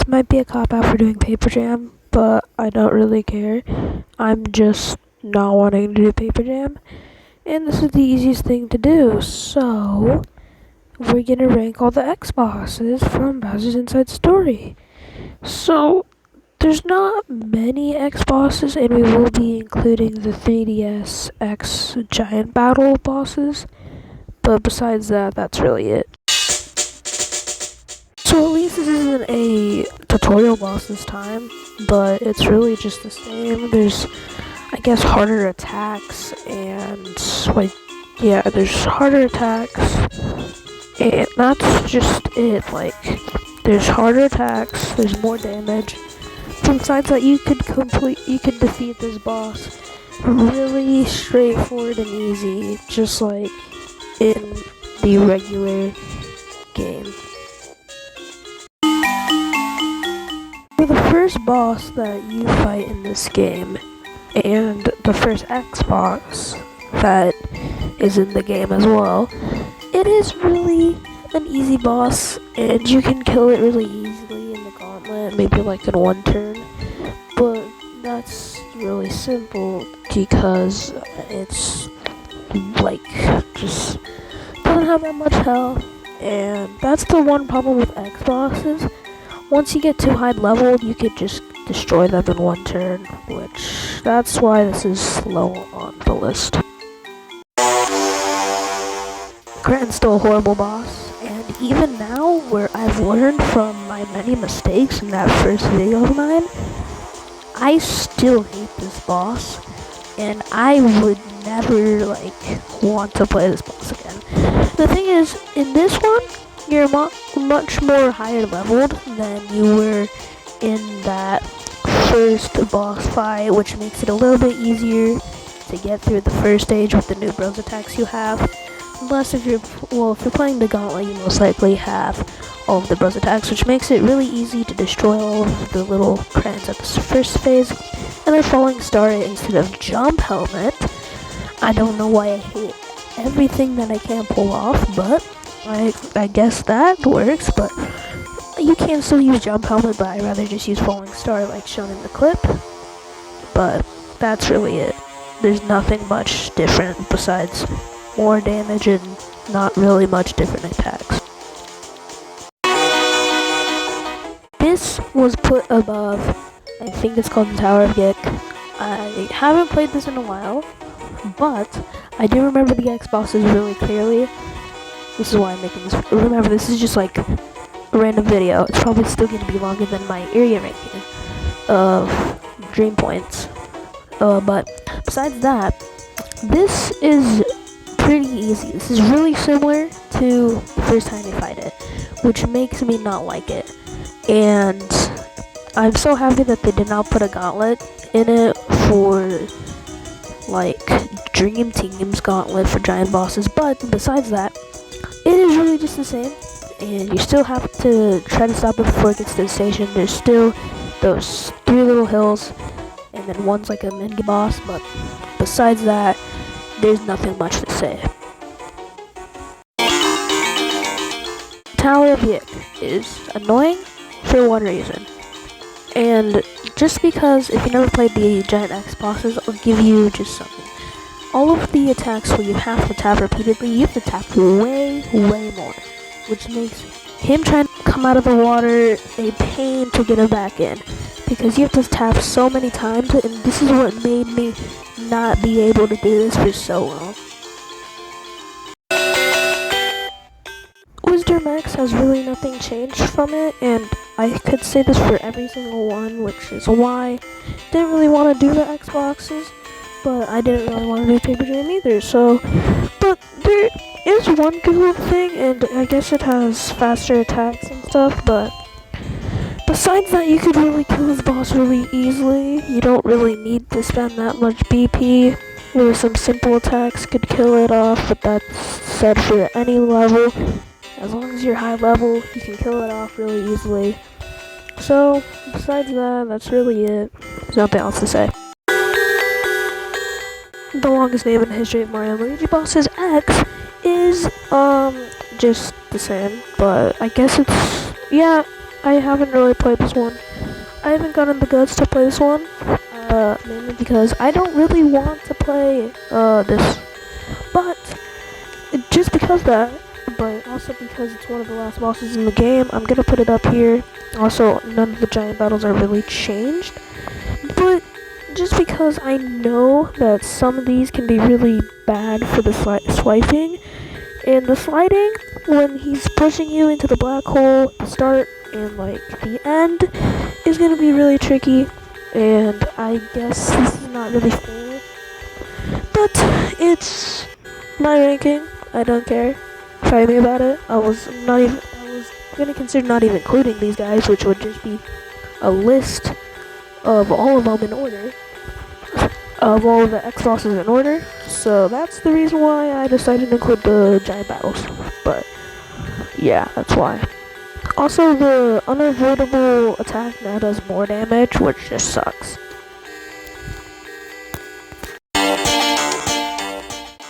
This might be a cop-out for doing paper jam, but I don't really care. I'm just not wanting to do paper jam, and this is the easiest thing to do. So, we're gonna rank all the X bosses from Bowser's Inside Story. So, there's not many X bosses, and we will be including the 3DS X giant battle bosses. But besides that, that's really it. So at least this isn't a tutorial boss this time, but it's really just the same. There's, I guess, harder attacks, and there's harder attacks, and that's just it. Like, there's harder attacks, there's more damage. Besides that, you could defeat this boss really straightforward and easy, just like in the regular game. For the first boss that you fight in this game, and the first X boss that is in the game as well, it is really an easy boss, and you can kill it really easily in the gauntlet, maybe like in one turn. But that's really simple because it's like just doesn't have that much health, and that's the one problem with X bosses. Once you get too high leveled, you could just destroy them in one turn, which that's why this is low on the list. Cran's still a horrible boss, and even now, where I've learned from my many mistakes in that first video of mine, I still hate this boss, and I would never want to play this boss again. The thing is, in this one, you're much more higher leveled than you were in that first boss fight, which makes it a little bit easier to get through the first stage with the new bros attacks you have. Unless if you're playing the gauntlet, you most likely have all of the bros attacks, which makes it really easy to destroy all of the little crans at the first phase. And then falling star instead of jump helmet. I don't know why I hate everything that I can't pull off, but I guess that works. But you can still use jump helmet, but I'd rather just use falling star like shown in the clip. But that's really it. There's nothing much different besides more damage and not really much different attacks. This was put above, I think it's called the Tower of Gick. I haven't played this in a while, but I do remember the X bosses really clearly. This is why I'm making this. Remember, this is just like a random video. It's probably still going to be longer than my area ranking of dream points. But besides that, this is pretty easy. This is really similar to the first time you fight it, which makes me not like it. And I'm so happy that they did not put a gauntlet in it for Dream Team's gauntlet for giant bosses. But besides that, it is really just the same, and you still have to try to stop it before it gets to the station. There's still those 3 little hills, and then one's like a mini boss, but besides that, there's nothing much to say. Tower of Gick is annoying for one reason, and just because if you never played the giant X bosses, I'll give you just something. All of the attacks where you have to tap repeatedly, you have to tap way more, which makes him trying to come out of the water a pain to get him back in, because you have to tap so many times, and this is what made me not be able to do this for so long. Wisdom X has really nothing changed from it, and I could say this for every single one, which is why I didn't really want to do the X boxes, but I didn't really want to do paper jam either. So, but there is one good thing, and I guess it has faster attacks and stuff, but besides that, you could really kill this boss really easily. You don't really need to spend that much BP, where some simple attacks could kill it off, but that's said for any level. As long as you're high level, you can kill it off really easily. So, besides that, that's really it. There's nothing else to say. The longest name in the history of Mario & Luigi bosses, X, is just the same, but I guess it's, yeah, I haven't really played this one. I haven't gotten the guts to play this one, mainly because I don't really want to play this. But just because that, but also because it's one of the last bosses in the game, I'm gonna put it up here. Also, none of the giant battles are really changed, but just because I know that some of these can be really bad for the swiping, and the sliding, when he's pushing you into the black hole, the start and like the end, is gonna be really tricky, and I guess this is not really fair, but it's my ranking. I don't care. Fight me about it. I was gonna consider not even including these guys, which would just be a list of all of them in order, of all of the X bosses in order. So that's the reason why I decided to include the giant battles. But yeah, that's why. Also, the unavoidable attack now does more damage, which just sucks.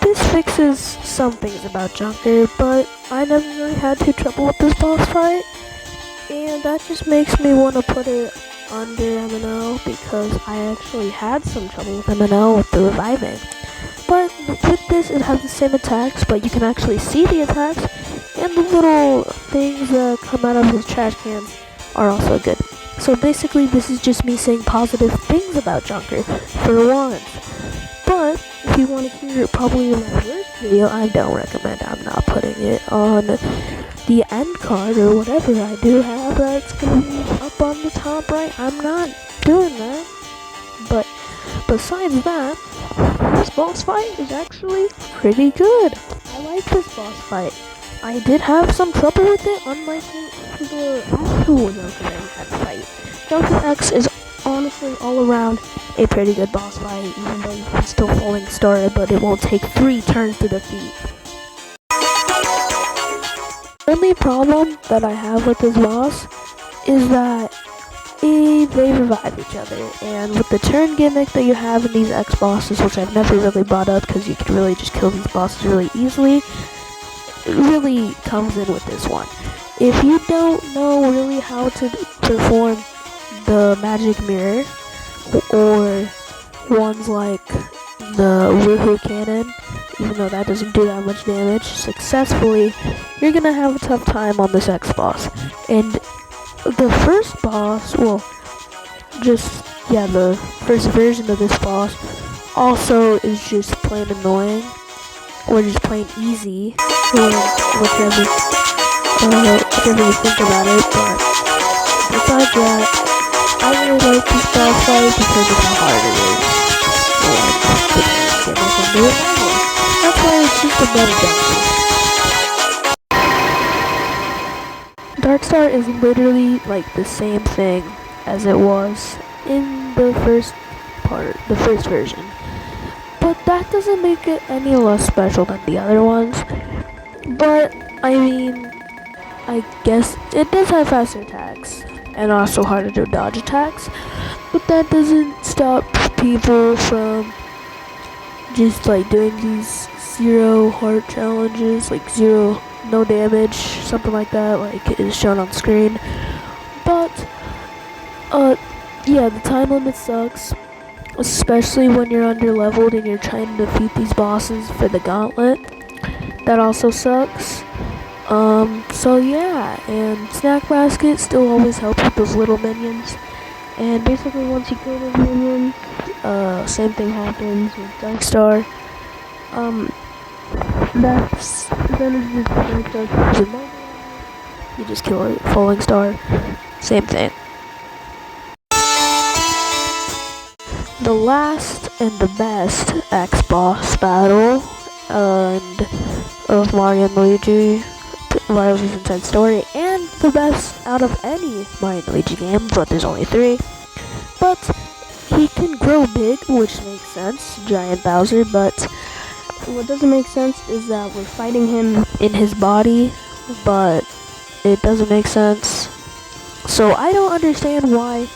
This fixes some things about Junker, but I never really had too trouble with this boss fight, and that just makes me want to put it under MNL because I actually had some trouble with MNL with the reviving. But with this, it has the same attacks, but you can actually see the attacks, and the little things that come out of his trash cans are also good. So basically, this is just me saying positive things about Junker for once. But if you want to hear probably my worst video, I don't recommend. I'm not putting it on the end card or whatever I do have that's gonna be up on the top right. I'm not doing that. But besides that, this boss fight is actually pretty good. I like this boss fight. I did have some trouble with it, unlike the actual Junker that we had to fight. Junker X is honestly all around a pretty good boss fight, even though you can still falling star, but it won't take 3 turns to defeat. The only problem that I have with this boss is that they revive each other, and with the turn gimmick that you have in these X bosses, which I've never really brought up because you can really just kill these bosses really easily, it really comes in with this one. If you don't know really how to perform the magic mirror, or ones like the woohoo cannon, even though that doesn't do that much damage successfully, you're gonna have a tough time on this X boss. And the first boss, well, the first version of this boss also is just plain annoying, or just plain easy, or whichever you think about it. But besides that, I really like this boss fight because of how hard it is. And that's why it's just a better Junker. Darkstar is literally like the same thing as it was in the first version. But that doesn't make it any less special than the other ones. But, I mean, I guess it does have faster attacks and also harder to dodge attacks, but that doesn't stop people from just like doing these 0 heart challenges, like 0 no damage, something like that, like is shown on screen. But yeah, the time limit sucks, especially when you're under leveled and you're trying to defeat these bosses for the gauntlet. That also sucks. So yeah, and Snack Basket still always helps with those little minions. And basically once you kill those minions, same thing happens with Darkstar. That's then it's just Darkstar. You just kill a falling star. Same thing. The last and the best X boss battle of Mario and Luigi, Mario's Inside Story, and the best out of any Mario and Luigi game, but there's only 3. But he can grow big, which makes sense, Giant Bowser, but what doesn't make sense is that we're fighting him in his body, but it doesn't make sense. So I don't understand why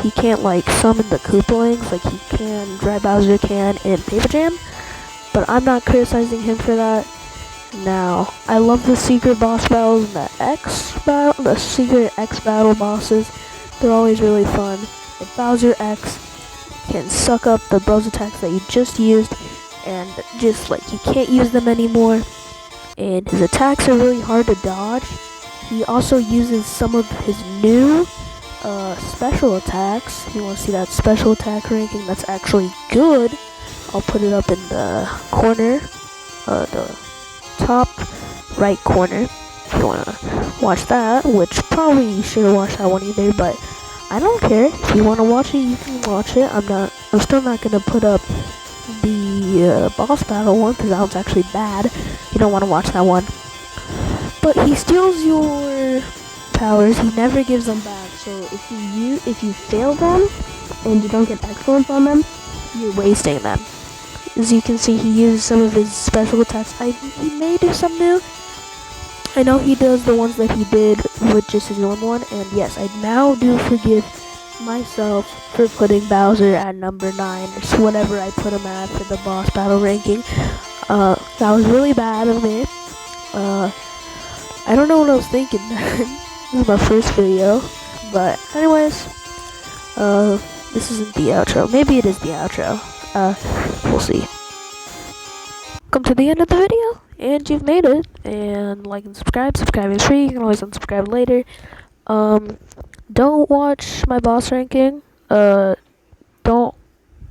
he can't like summon the Koopalings like he can, Dry Bowser can in Paper Jam, but I'm not criticizing him for that. Now, I love the secret boss battles and the secret X battle bosses. They're always really fun. Like Bowser X can suck up the buzz attacks that you just used, and just like you can't use them anymore. And his attacks are really hard to dodge. He also uses some of his new special attacks. If you want to see that special attack ranking that's actually good, I'll put it up in the corner, the top right corner, if you want to watch that, which probably you shouldn't watch that one either, but I don't care. If you want to watch it, you can watch it. I'm still not going to put up the boss battle one, because that one's actually bad. You don't want to watch that one. But he steals your powers. He never gives them back. So if you fail them and you don't get excellence on them, you're wasting them. As you can see, he used some of his special attacks. He may do some new. I know he does the ones that he did with just his normal one. And yes, I now do forgive myself for putting Bowser at number 9 or whatever I put him at for the boss battle ranking. That was really bad of me. I don't know what I was thinking. This is my first video, but anyways, this isn't the outro. Maybe it is the outro. We'll see. Come to the end of the video, and you've made it. And like and subscribe. Subscribe is free. You can always unsubscribe later. Don't watch my boss ranking. Don't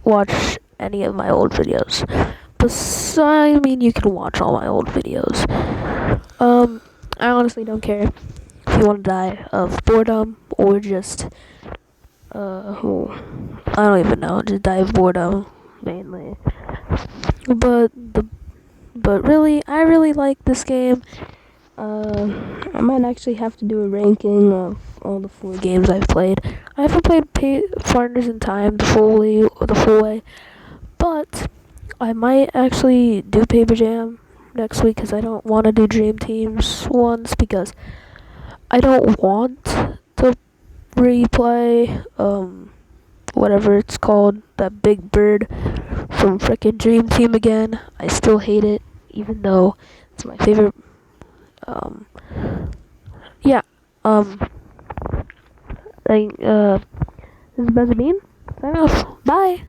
watch any of my old videos. I mean, you can watch all my old videos. I honestly don't care if you want to die of boredom or just, I don't even know, just die of boredom, mainly. But really, I really like this game. I might actually have to do a ranking of all the 4 games I've played. I haven't played Partners in Time the full way, but I might actually do Paper Jam next week, because I don't want to do Dream Teams ones, because I don't want to replay whatever it's called, that big bird from frickin' Dream Team again. I still hate it, even though it's my favorite. Yeah. This is Bean. Sign off. Bye.